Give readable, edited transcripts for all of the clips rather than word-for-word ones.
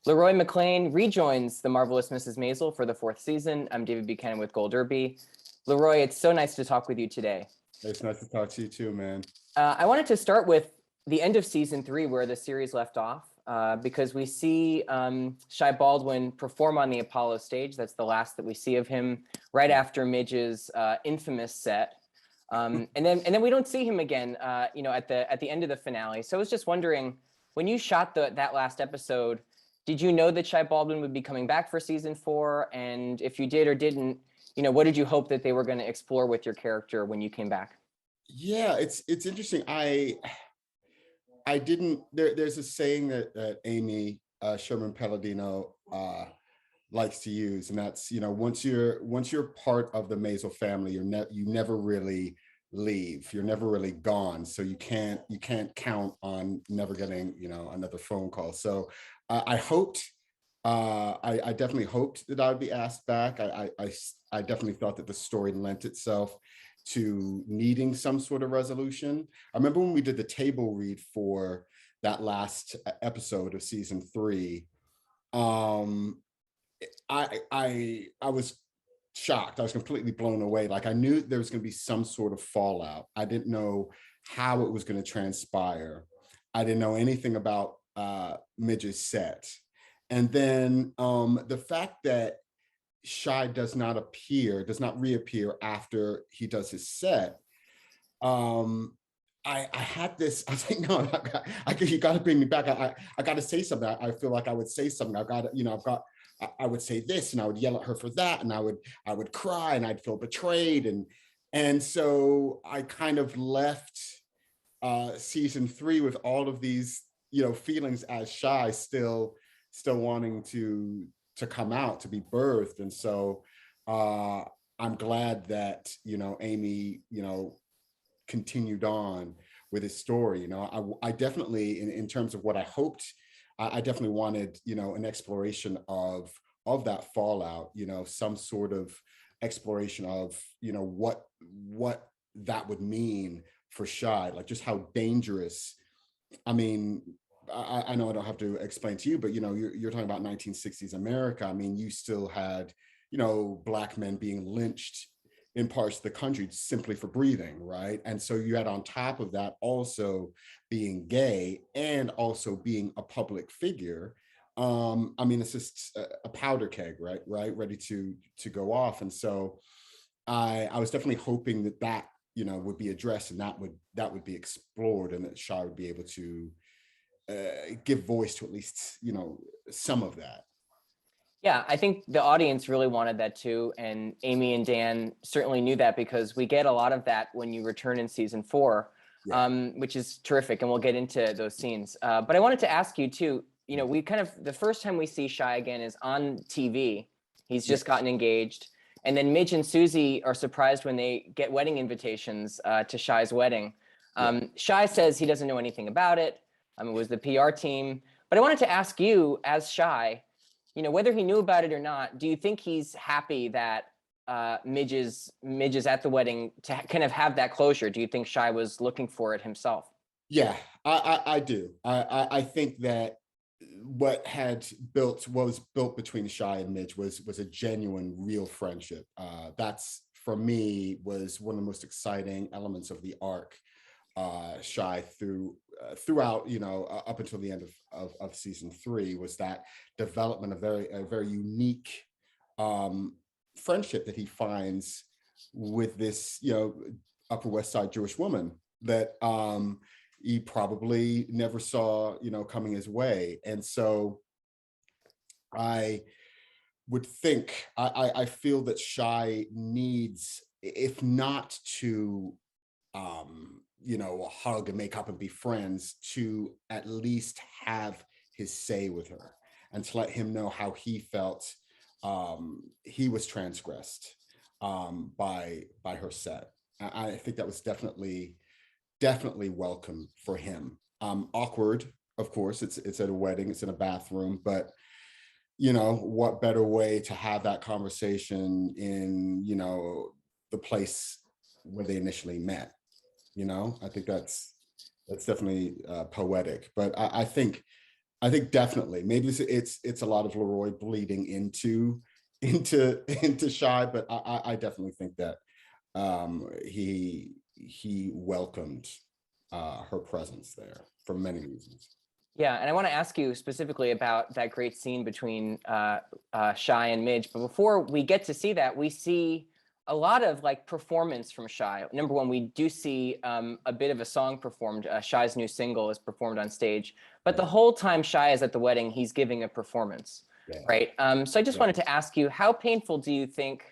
LeRoy McClain rejoins The Marvelous Mrs. Maisel for the fourth season. I'm David Buchanan with Gold Derby. LeRoy, it's so nice to talk with you today. It's nice to talk to you too, man. I wanted to start with the end of season 3, where the series left off, because we see Shy Baldwin perform on the Apollo stage. That's the last that we see of him, right after Midge's infamous set. And then we don't see him again, at the end of the finale. So I was just wondering, when you shot that last episode, did you know that Shy Baldwin would be coming back for season 4? And if you did or didn't, what did you hope that they were going to explore with your character when you came back? Yeah, it's interesting. I didn't. There's a saying that Amy Sherman Palladino likes to use, and that's once you're part of the Maisel family, you never really leave. You're never really gone. So you can't count on never getting another phone call. So I hoped. I definitely hoped that I would be asked back. I definitely thought that the story lent itself to needing some sort of resolution. I remember when we did the table read for that last episode of season 3. I was shocked. I was completely blown away. Like, I knew there was going to be some sort of fallout. I didn't know how it was going to transpire. I didn't know anything about Midge's set. And then the fact that Shy does not reappear after he does his set. I had this. I was like, no, you got to bring me back. I got to say something. I feel like I would say something. I would say this, and I would yell at her for that, and I would cry, and I'd feel betrayed, and so I kind of left season 3 with all of these feelings as Shy, still wanting to come out, to be birthed. And so I'm glad that Amy continued on with his story. I definitely, in terms of what I hoped, I definitely wanted an exploration of that fallout, some sort of exploration of what that would mean for Shy, like just how dangerous. I mean, I know I don't have to explain to you, but you're talking about 1960s America. I mean, you still had Black men being lynched in parts of the country simply for breathing, right? And so you had, on top of that, also being gay and also being a public figure. I mean, it's just a powder keg, right, ready to go off. And so I was definitely hoping that would be addressed, and that would be explored, and that Shy would be able to give voice to at least some of that. Yeah, I think the audience really wanted that too, and Amy and Dan certainly knew that, because we get a lot of that when you return in season 4, which is terrific, and we'll get into those scenes. But I wanted to ask you too. We kind of, the first time we see Shy again is on TV. He's just gotten engaged, and then Midge and Susie are surprised when they get wedding invitations to Shy's wedding. Shy says he doesn't know anything about it. It was the PR team. But I wanted to ask you, as Shy, whether he knew about it or not, do you think he's happy that Midge is at the wedding to kind of have that closure? Do you think Shy was looking for it himself? Yeah, I do. I think that what was built between Shy and Midge was a genuine, real friendship. That's, for me, was one of the most exciting elements of the arc. Shy throughout, up until the end of season 3, was that development of a very unique friendship that he finds with this, Upper West Side Jewish woman that he probably never saw, coming his way. And so I would think, I feel that Shy needs, if not to hug and make up and be friends, to at least have his say with her, and to let him know how he felt he was transgressed by her set. I think that was definitely welcome for him. Awkward, of course. It's at a wedding, it's in a bathroom, but what better way to have that conversation in the place where they initially met. I think that's definitely poetic. But I think I think definitely. Maybe it's a lot of LeRoy bleeding into Shy, but I definitely think that he welcomed her presence there for many reasons. Yeah, and I want to ask you specifically about that great scene between Shy and Midge. But before we get to see that, we see a lot of like performance from Shy. Number one, we do see a bit of a song performed. Shy's new single is performed on stage. But the whole time Shy is at the wedding, he's giving a performance, right? So I just wanted to ask you, how painful do you think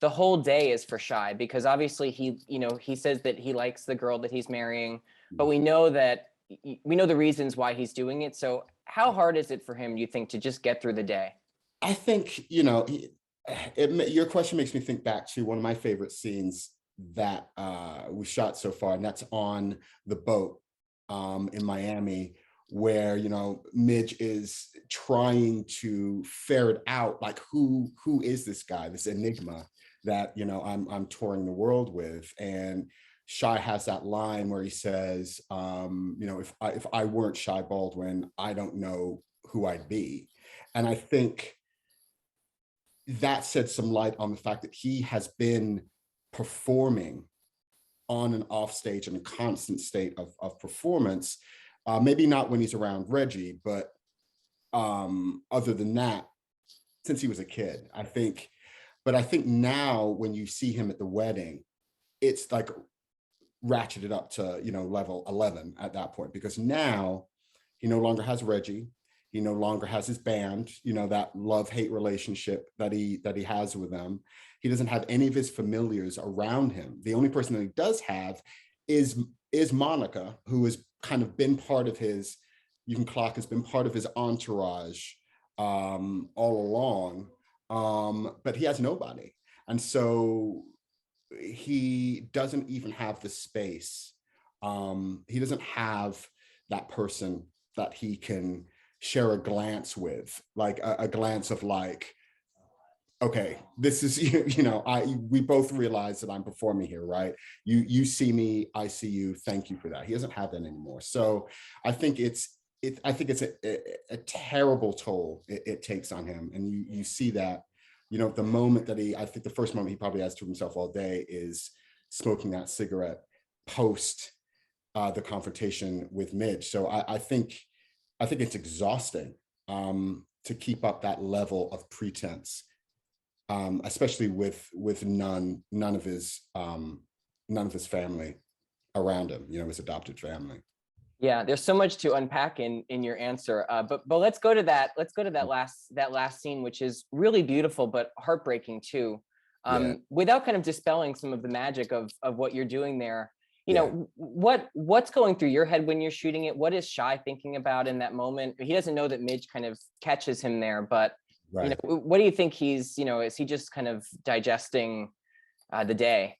the whole day is for Shy? Because obviously he says that he likes the girl that he's marrying, but we know the reasons why he's doing it. So how hard is it for him, you think, to just get through the day? I think, your question makes me think back to one of my favorite scenes that we shot so far, and that's on the boat in Miami, where Midge is trying to ferret out like who is this guy, this enigma that I'm touring the world with. And Shy has that line where he says, if I weren't Shy Baldwin, I don't know who I'd be. And I think that shed some light on the fact that he has been performing on and off stage in a constant state of performance. Maybe not when he's around Reggie, but other than that, since he was a kid, I think. But I think now when you see him at the wedding, it's like ratcheted up to level 11 at that point, because now he no longer has Reggie. He no longer has his band, that love-hate relationship that he has with them. He doesn't have any of his familiars around him. The only person that he does have is Monica, who has kind of been part of his, you can clock, has been part of his entourage all along, but he has nobody. And so he doesn't even have the space. He doesn't have that person that he can share a glance with, like a glance of like, okay, this is, we both realize that I'm performing here, right? You see me, I see you, thank you for that. He doesn't have that anymore. So I think it's a terrible toll it takes on him. And you see that, the moment that I think the first moment he probably has to himself all day is smoking that cigarette post the confrontation with Midge. So I think it's exhausting to keep up that level of pretense, especially with none of his family around him, his adopted family. Yeah, there's so much to unpack in your answer, but let's go to that. Let's go to that last scene, which is really beautiful but heartbreaking too. Without kind of dispelling some of the magic of what you're doing there. What's going through your head when you're shooting it? What is Shy thinking about in that moment? He doesn't know that Midge kind of catches him there, but what do you think he's, is he just kind of digesting the day?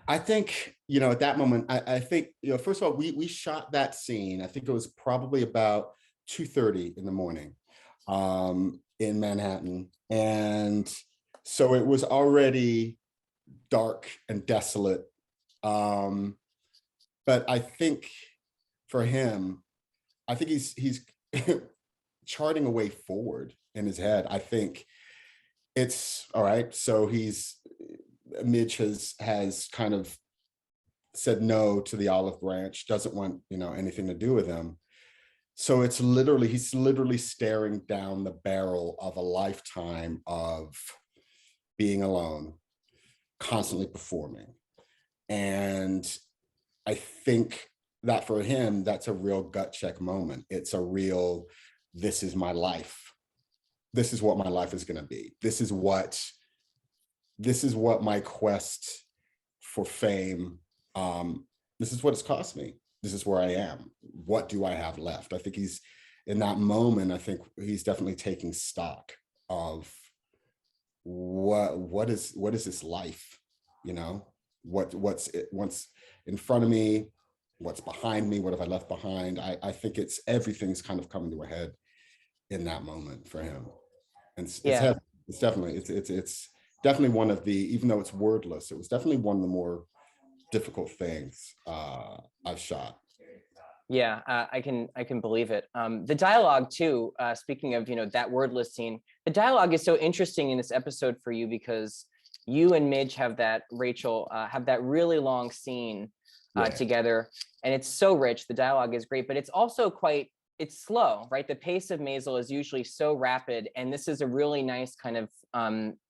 I think, at that moment, I think, first of all, we shot that scene. I think it was probably about 2:30 in the morning in Manhattan. And so it was already dark and desolate. But I think for him, I think he's charting a way forward in his head. I think it's all right. So Midge has kind of said no to the olive branch, doesn't want, anything to do with him. So he's literally staring down the barrel of a lifetime of being alone, constantly performing. And I think that for him, that's a real gut check moment. It's a real, this is my life. This is what my life is going to be. This is what my quest for fame, this is what it's cost me. This is where I am. What do I have left? I think he's in that moment. I think he's definitely taking stock of what is this life? What's in front of me? What's behind me? What have I left behind? I think everything's kind of coming to a head in that moment for him. And it's definitely one of the, even though it's wordless, it was definitely one of the more difficult things I've shot. Yeah, I can believe it. The dialogue too. Speaking of, that wordless scene, the dialogue is so interesting in this episode for you because you and Midge have that Rachel have that really long scene Yeah, together, and it's so rich. The dialogue is great, but it's also it's slow, right? The pace of Maisel is usually so rapid, and this is a really nice kind of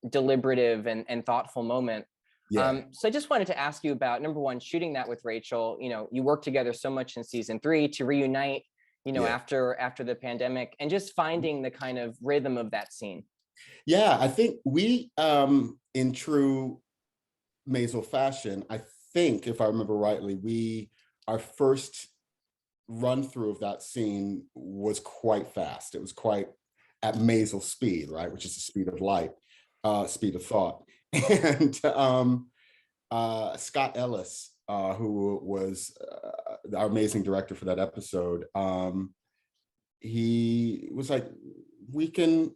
deliberative and thoughtful moment. yeah, So I just wanted to ask you about, number one, shooting that with Rachel. You worked together so much in season 3 to reunite, yeah. after the pandemic, and just finding the kind of rhythm of that scene. Yeah, I think we, in true Maisel fashion, I think if I remember rightly, our first run through of that scene was quite fast. It was quite at Maisel speed, right? Which is the speed of light, speed of thought. And Scott Ellis, who was our amazing director for that episode, he was like, we can,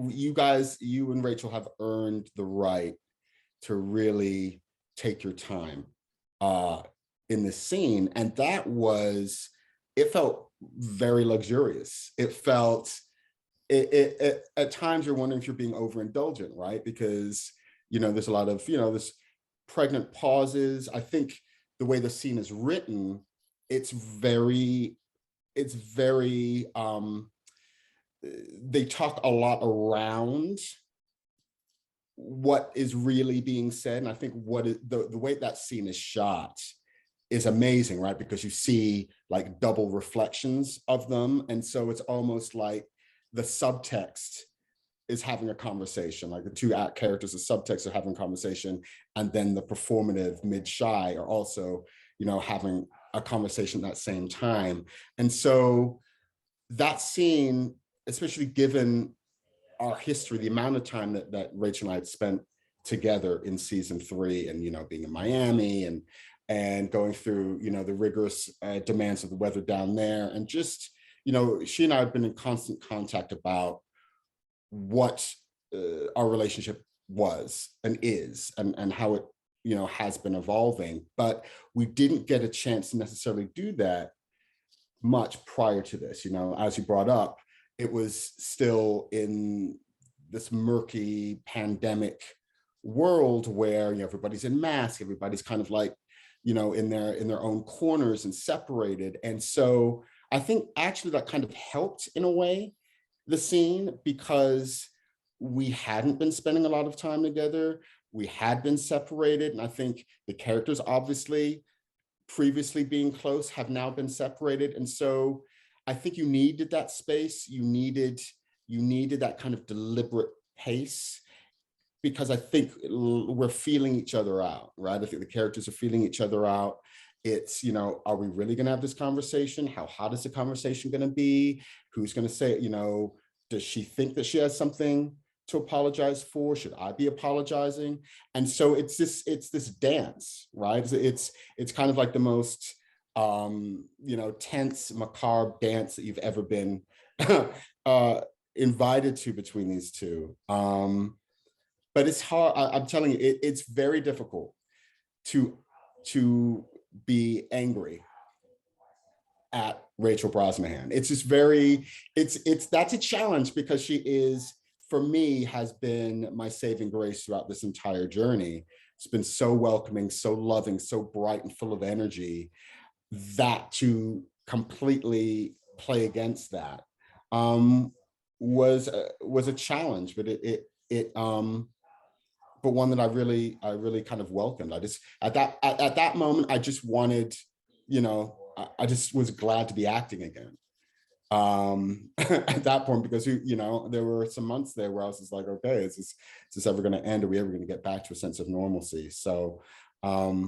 you guys, you and Rachel have earned the right to really take your time in this scene. And it felt very luxurious. It felt, at times you're wondering if you're being overindulgent, right? Because, there's a lot of, this pregnant pauses. I think the way the scene is written, it's very, they talk a lot around what is really being said. And I think the way that scene is shot is amazing, right? Because you see like double reflections of them. And so it's almost like the subtext is having a conversation, like the two characters, the subtext are having a conversation, and then the performative Midge Shy are also, having a conversation at that same time. And so that scene, especially given our history, the amount of time that Rachel and I had spent together in season 3, and being in Miami and going through the rigorous demands of the weather down there, and just she and I have been in constant contact about what our relationship was and is, and how it has been evolving. But we didn't get a chance to necessarily do that much prior to this. As you brought up, it was still in this murky pandemic world where everybody's in masks, everybody's kind of like in their own corners and separated. And so I think actually that kind of helped in a way the scene, because we hadn't been spending a lot of time together, we had been separated, and I think the characters, obviously previously being close, have now been separated. And so I think you needed that space, you needed that kind of deliberate pace, because I think we're feeling each other out, right? I think the characters are feeling each other out. It's, are we really going to have this conversation? How hot is the conversation going to be? Who's going to say it? Does she think that she has something to apologize for? Should I be apologizing? And so it's this dance, right? It's kind of like the most tense, macabre dance that you've ever been invited to between these two. But it's hard. I'm telling you, it's very difficult to be angry at Rachel Brosnahan. It's just that's a challenge, because she is, for me, has been my saving grace throughout this entire journey. It's been so welcoming, so loving, so bright and full of energy, that to completely play against that was a challenge, but but one that I really kind of welcomed. I just at that moment, I just wanted, I just was glad to be acting again. At that point, because there were some months there where I was just like, okay, is this ever going to end? Are we ever going to get back to a sense of normalcy? So I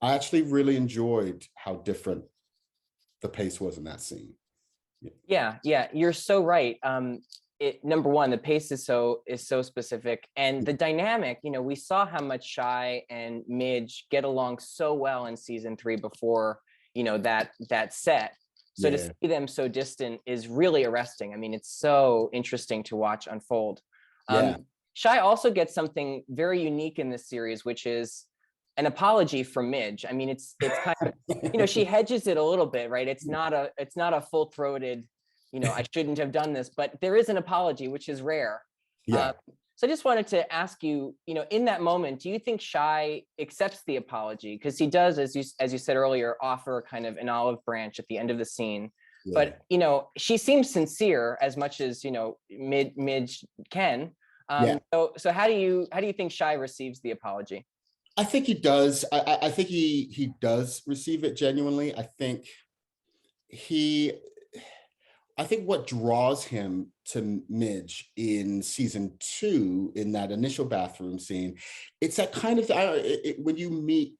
actually really enjoyed how different the pace was in that scene. Yeah, you're so right. Number one, the pace is so specific, and the dynamic. We saw how much Shy and Midge get along so well in season 3 before that set. So to see them so distant is really arresting. I mean, it's so interesting to watch unfold. Yeah. Shy also gets something very unique in this series, which is an apology from Midge. I mean, it's kind of, you know, she hedges it a little bit, right? It's not a full-throated, you know, I shouldn't have done this, but there is an apology, which is rare. Yeah. So I just wanted to ask you, you know, in that moment, do you think Shy accepts the apology? Because he does, as you said earlier, offer kind of an olive branch at the end of the scene. Yeah. But, you know, she seems sincere as much as, you know, Midge can. Yeah. So how do you think Shy receives the apology? I think he does. I think he does receive it genuinely. He I think what draws him to Midge in season 2, in that initial bathroom scene, it's that kind of when you meet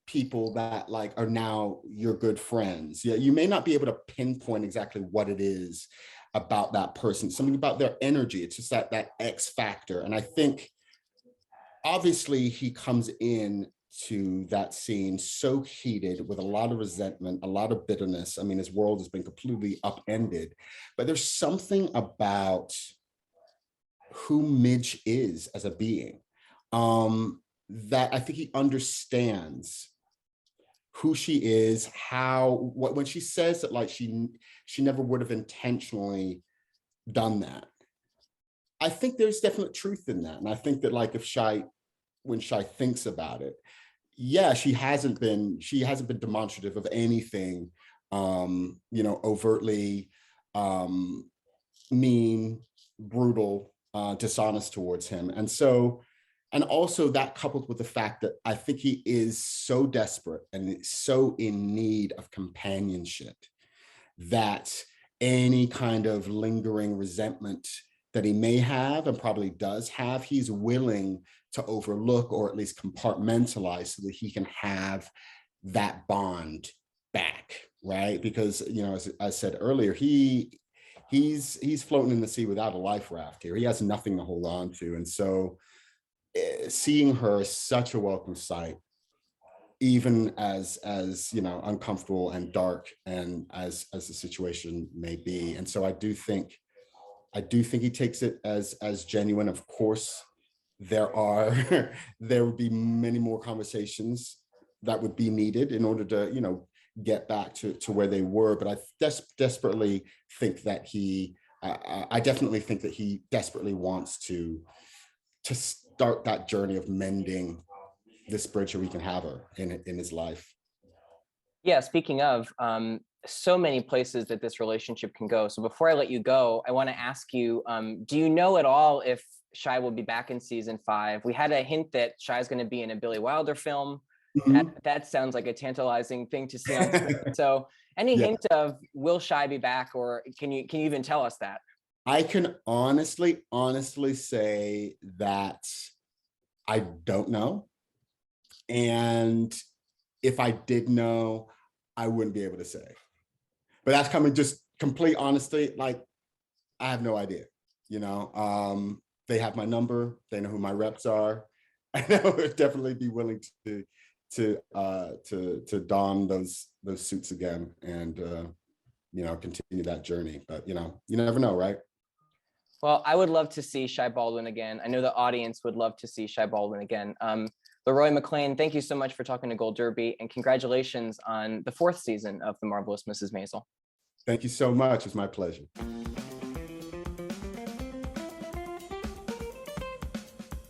people that like are now your good friends. Yeah, you may not be able to pinpoint exactly what it is about that person, something about their energy. It's just that X factor. And I think obviously he comes in to that scene so heated with a lot of resentment, a lot of bitterness. I mean, his world has been completely upended, but there's something about who Midge is as a being that I think he understands who she is, when she says that like she never would have intentionally done that. I think there's definite truth in that. And I think that like when Shy thinks about it, yeah, she hasn't been demonstrative of anything, you know, overtly mean, brutal, dishonest towards him. And also that coupled with the fact that I think he is so desperate and so in need of companionship that any kind of lingering resentment that he may have and probably does have, he's willing to overlook or at least compartmentalize so that he can have that bond back, right? Because, you know, as I said earlier, he's floating in the sea without a life raft here. He has nothing to hold on to. And so seeing her is such a welcome sight, even as you know, uncomfortable and dark and as the situation may be. And so I do think he takes it as genuine. Of course, there would be many more conversations that would be needed in order to, you know, get back to where they were. But I desperately think that I definitely think that he desperately wants to start that journey of mending this bridge so he can have her in his life. Yeah, speaking of, so many places that this relationship can go. So before I let you go, I want to ask you, do you know at all if Shy will be back in season 5? We had a hint that Shy is going to be in a Billy Wilder film. Mm-hmm. That sounds like a tantalizing thing to see on screen. So any Yeah. hint of, will Shy be back, or can you even tell us that? I can honestly say that I don't know. And if I did know, I wouldn't be able to say. But that's coming just complete honesty. Like, I have no idea. You know, they have my number. They know who my reps are. I would definitely be willing to don those suits again and you know, continue that journey. But you know, you never know, right? Well, I would love to see Shy Baldwin again. I know the audience would love to see Shy Baldwin again. LeRoy McClain, thank you so much for talking to Gold Derby, and congratulations on the 4th season of The Marvelous Mrs. Maisel. Thank you so much. It's my pleasure.